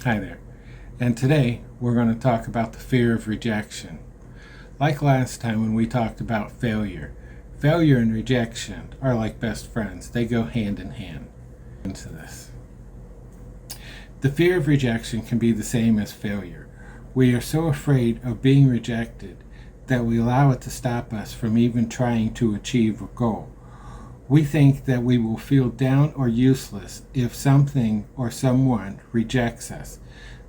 Hi there, and today we're going to talk about the fear of rejection. Like last time when we talked about failure and rejection are like best friends. They go hand in hand into this. The fear of rejection can be the same as failure. We are so afraid of being rejected that we allow it to stop us from even trying to achieve a goal. We think that we will feel down or useless if something or someone rejects us.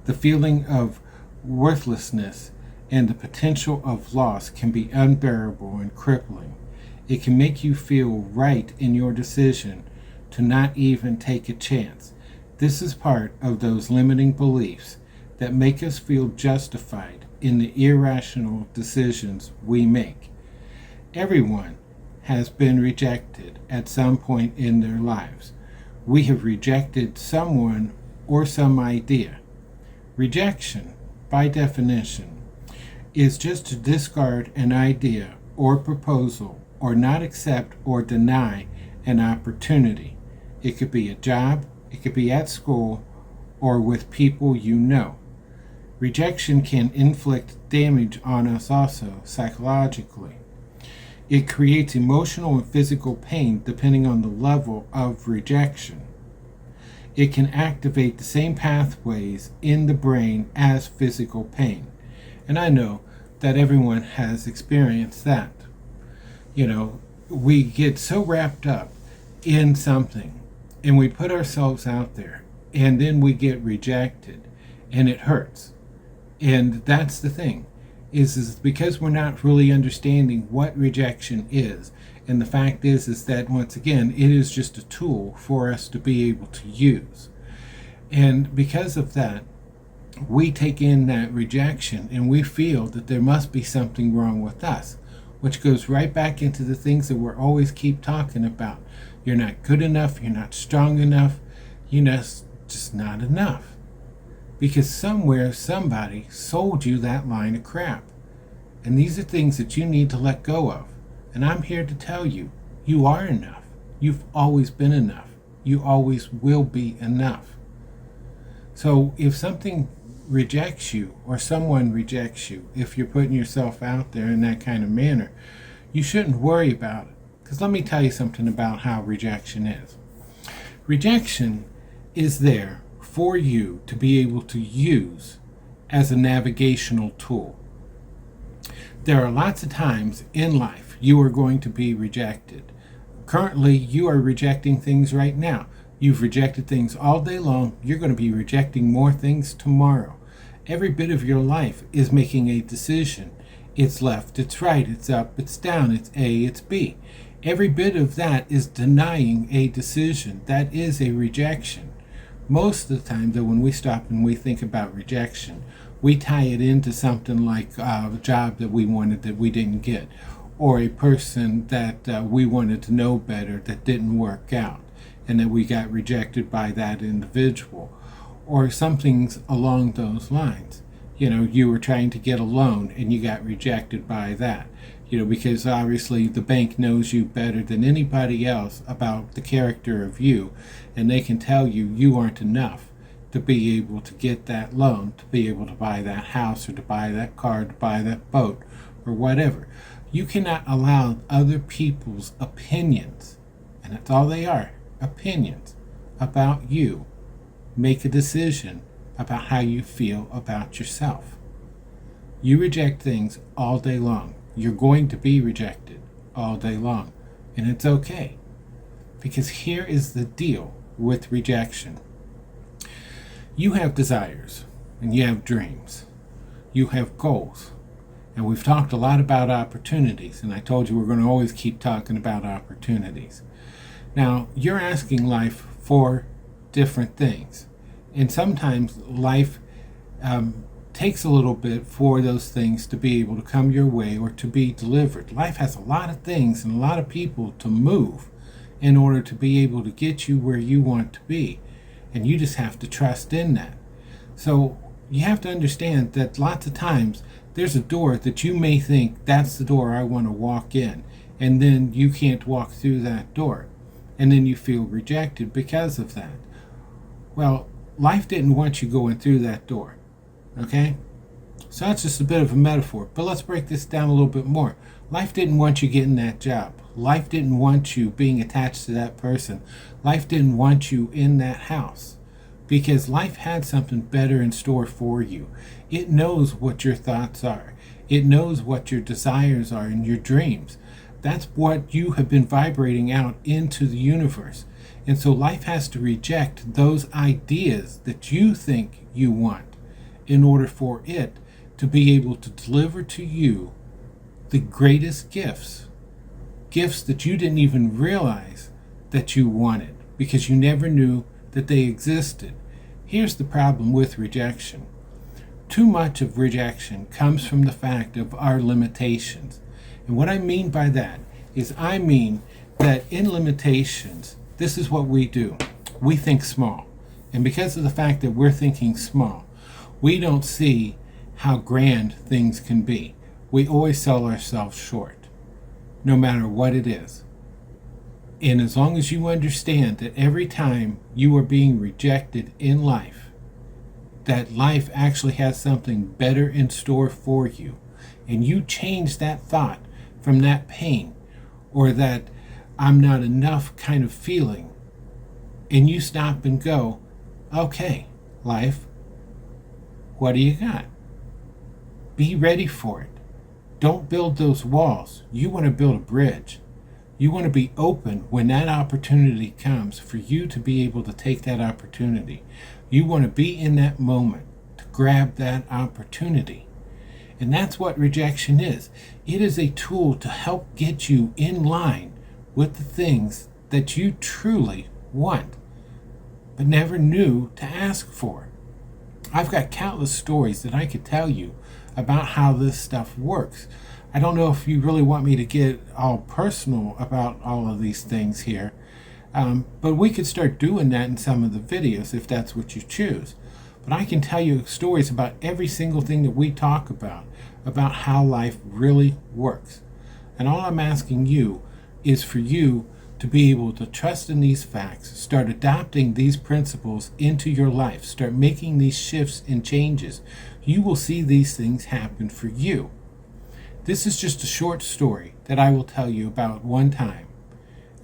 The feeling of worthlessness and the potential of loss can be unbearable and crippling. It can make you feel right in your decision to not even take a chance. This is part of those limiting beliefs that make us feel justified in the irrational decisions we make. Everyone has been rejected at some point in their lives. We have rejected someone or some idea. Rejection, by definition, is just to discard an idea or proposal or not accept or deny an opportunity. It could be a job, it could be at school, or with people you know. Rejection can inflict damage on us also psychologically. It creates emotional and physical pain depending on the level of rejection. It can activate the same pathways in the brain as physical pain. And I know that everyone has experienced that. We get so wrapped up in something and we put ourselves out there and then we get rejected and it hurts. And that's the thing. Is because we're not really understanding what rejection is. And the fact is that once again, it is just a tool for us to be able to use. And because of that, we take in that rejection and we feel that there must be something wrong with us, which goes right back into the things that we're always keep talking about. You're not good enough, you're not strong enough, you're just not enough. Because somewhere somebody sold you that line of crap. And these are things that you need to let go of. And I'm here to tell you, you are enough. You've always been enough. You always will be enough. So if something rejects you or someone rejects you, if you're putting yourself out there in that kind of manner, you shouldn't worry about it. Because let me tell you something about how rejection is. Rejection is there for you to be able to use as a navigational tool. There are lots of times in life you are going to be rejected. Currently, you are rejecting things right now. You've rejected things all day long. You're going to be rejecting more things tomorrow. Every bit of your life is making a decision. It's left, it's right, it's up, it's down, it's A, it's B. Every bit of that is denying a decision. That is a rejection. Most of the time, though, when we stop and we think about rejection, we tie it into something like a job that we wanted that we didn't get, or a person that we wanted to know better that didn't work out, and that we got rejected by that individual, or something along those lines. You were trying to get a loan and you got rejected by that. Because obviously the bank knows you better than anybody else about the character of you, and they can tell you you aren't enough to be able to get that loan, to be able to buy that house or to buy that car, to buy that boat or whatever. You cannot allow other people's opinions, and that's all they are, opinions about you, make a decision about how you feel about yourself. You reject things all day long. You're going to be rejected all day long. And it's okay. Because here is the deal with rejection. You have desires and you have dreams. You have goals. And we've talked a lot about opportunities. And I told you we're going to always keep talking about opportunities. Now, you're asking life for different things. And sometimes life takes a little bit for those things to be able to come your way or to be delivered. Life has a lot of things and a lot of people to move in order to be able to get you where you want to be. And you just have to trust in that. So you have to understand that lots of times there's a door that you may think that's the door I want to walk in. And then you can't walk through that door. And then you feel rejected because of that. Well, life didn't want you going through that door. Okay? So that's just a bit of a metaphor. But let's break this down a little bit more. Life didn't want you getting that job. Life didn't want you being attached to that person. Life didn't want you in that house. Because life had something better in store for you. It knows what your thoughts are. It knows what your desires are and your dreams. That's what you have been vibrating out into the universe. And so life has to reject those ideas that you think you want in order for it to be able to deliver to you the greatest gifts. Gifts that you didn't even realize that you wanted because you never knew that they existed. Here's the problem with rejection. Too much of rejection comes from the fact of our limitations. And what I mean by that is I mean that in limitations, this is what we do. We think small. And because of the fact that we're thinking small, we don't see how grand things can be. We always sell ourselves short, no matter what it is. And as long as you understand that every time you are being rejected in life, that life actually has something better in store for you, and you change that thought from that pain or that I'm not enough kind of feeling, and you stop and go, okay, life, what do you got? Be ready for it. Don't build those walls. You want to build a bridge. You want to be open when that opportunity comes for you to be able to take that opportunity. You want to be in that moment to grab that opportunity. And that's what rejection is. It is a tool to help get you in line with the things that you truly want, but never knew to ask for. I've got countless stories that I could tell you about how this stuff works. I don't know if you really want me to get all personal about all of these things here, but we could start doing that in some of the videos if that's what you choose. But I can tell you stories about every single thing that we talk about how life really works. And all I'm asking you is for you to be able to trust in these facts, start adopting these principles into your life, start making these shifts and changes. You will see these things happen for you. This is just a short story that I will tell you about one time,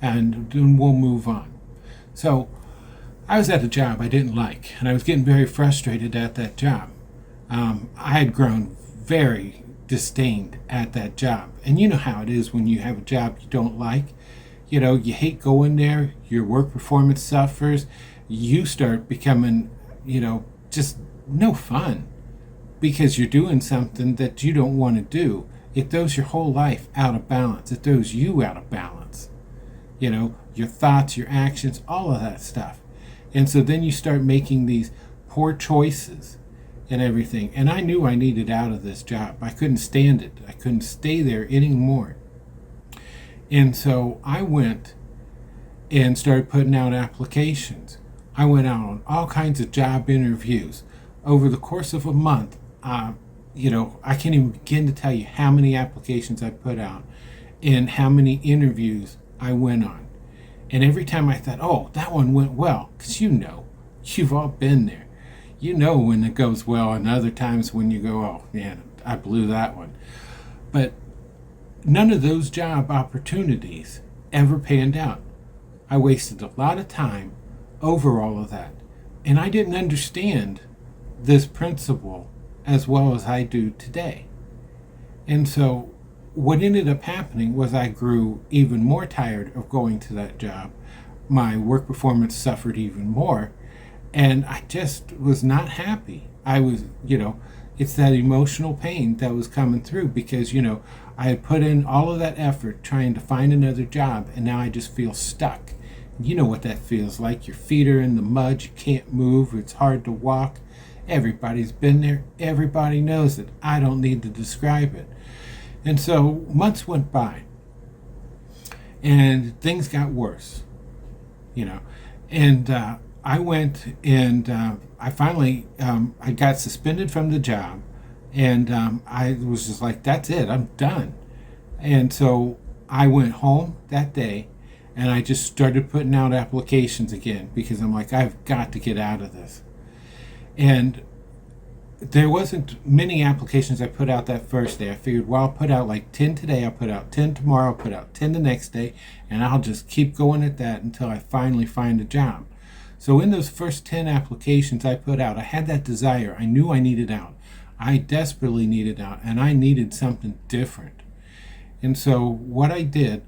and then we'll move on. So, I was at a job I didn't like, and I was getting very frustrated at that job. I had grown very disdained at that job. And you know how it is when you have a job you don't like. You know, you hate going there, your work performance suffers, you start becoming, just no fun because you're doing something that you don't want to do. It throws your whole life out of balance. It throws you out of balance. Your thoughts, your actions, all of that stuff. And so then you start making these poor choices and everything. And I knew I needed out of this job. I couldn't stand it. I couldn't stay there anymore. And so I went and started putting out applications. I went out on all kinds of job interviews. Over the course of a month, I can't even begin to tell you how many applications I put out and how many interviews I went on. And every time I thought, oh, that one went well, because you've all been there. You know when it goes well, and other times when you go, oh, man, I blew that one. But none of those job opportunities ever panned out. I wasted a lot of time over all of that. And I didn't understand this principle as well as I do today. And so what ended up happening was I grew even more tired of going to that job. My work performance suffered even more. And I just was not happy. I was, it's that emotional pain that was coming through because, I had put in all of that effort trying to find another job, and now I just feel stuck. You know what that feels like. Your feet are in the mud, you can't move, it's hard to walk. Everybody's been there, everybody knows it. I don't need to describe it. And so months went by, and things got worse, and I went and I finally, I got suspended from the job, and I was just like, that's it, I'm done. And so I went home that day, and I just started putting out applications again because I'm like, I've got to get out of this. And there wasn't many applications I put out that first day. I figured, well, I'll put out like 10 today, I'll put out 10 tomorrow, I'll put out 10 the next day, and I'll just keep going at that until I finally find a job. So in those first 10 applications I put out, I had that desire. I knew I needed out. I desperately needed out, and I needed something different. And so what I did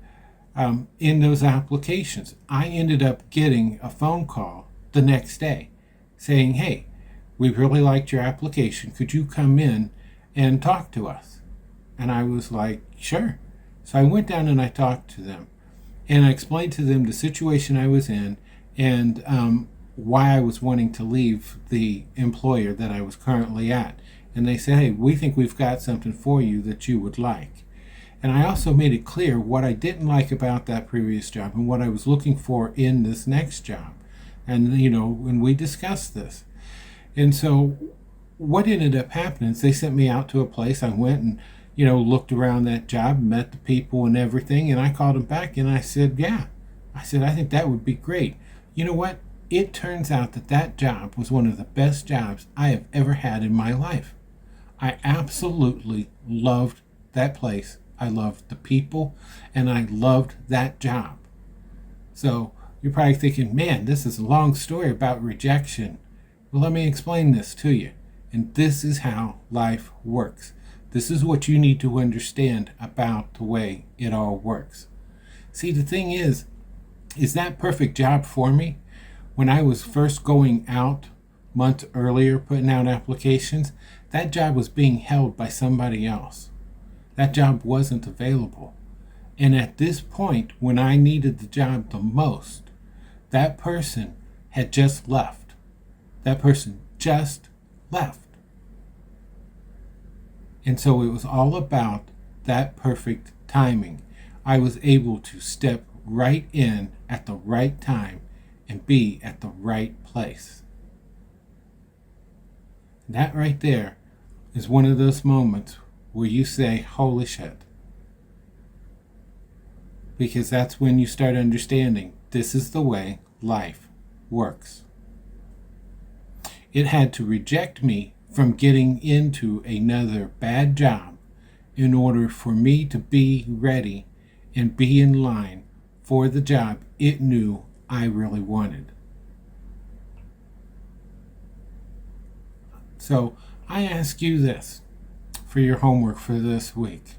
in those applications, I ended up getting a phone call the next day saying, hey, we really liked your application. Could you come in and talk to us? And I was like, sure. So I went down and I talked to them. And I explained to them the situation I was in and why I was wanting to leave the employer that I was currently at. And they said, hey, we think we've got something for you that you would like. And I also made it clear what I didn't like about that previous job and what I was looking for in this next job. And, when we discussed this. And so what ended up happening is they sent me out to a place. I went and, looked around that job, met the people and everything. And I called them back and I said, yeah. I said, I think that would be great. You know what? It turns out that job was one of the best jobs I have ever had in my life. I absolutely loved that place. I loved the people and I loved that job. So you're probably thinking, man, this is a long story about rejection. Well, let me explain this to you. And this is how life works. This is what you need to understand about the way it all works. See, the thing is that perfect job for me, when I was first going out months earlier, putting out applications, that job was being held by somebody else. That job wasn't available. And at this point, when I needed the job the most, that person had just left. That person just left. And so it was all about that perfect timing. I was able to step right in at the right time and be at the right place. That right there is one of those moments where you say, holy shit. Because that's when you start understanding this is the way life works. It had to reject me from getting into another bad job in order for me to be ready and be in line for the job it knew I really wanted. So I ask you this for your homework for this week.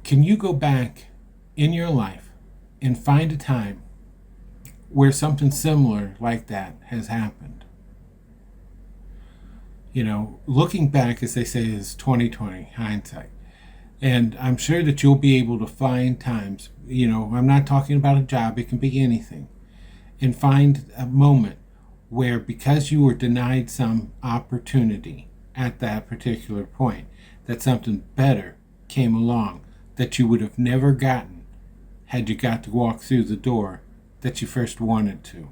Can you go back in your life and find a time where something similar like that has happened? Looking back, as they say, is 20/20 hindsight. And I'm sure that you'll be able to find times, I'm not talking about a job, it can be anything, and find a moment where because you were denied some opportunity at that particular point, that something better came along that you would have never gotten had you got to walk through the door that you first wanted to.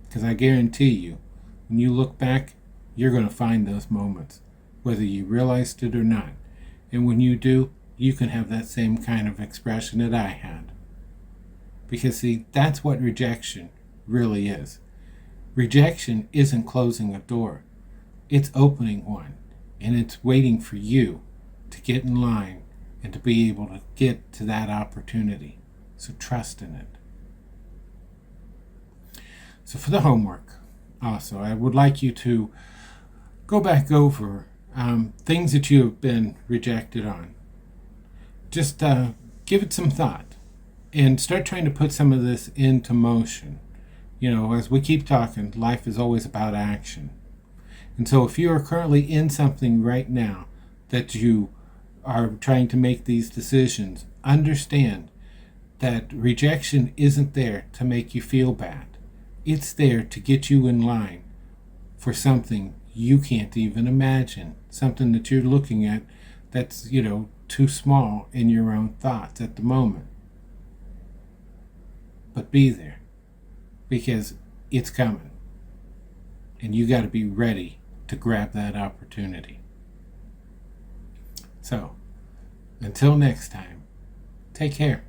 Because I guarantee you, when you look back, you're going to find those moments, whether you realized it or not. And when you do, you can have that same kind of expression that I had. Because see, that's what rejection really is. Rejection isn't closing a door. It's opening one. And it's waiting for you to get in line and to be able to get to that opportunity. So trust in it. So for the homework, also, I would like you to go back over things that you have been rejected on. Just give it some thought and start trying to put some of this into motion. As we keep talking, life is always about action. And so if you are currently in something right now that you are trying to make these decisions, understand that rejection isn't there to make you feel bad. It's there to get you in line for something you can't even imagine, something that you're looking at that's, too small in your own thoughts at the moment. But be there, because it's coming. And you got to be ready to grab that opportunity. So, until next time, take care.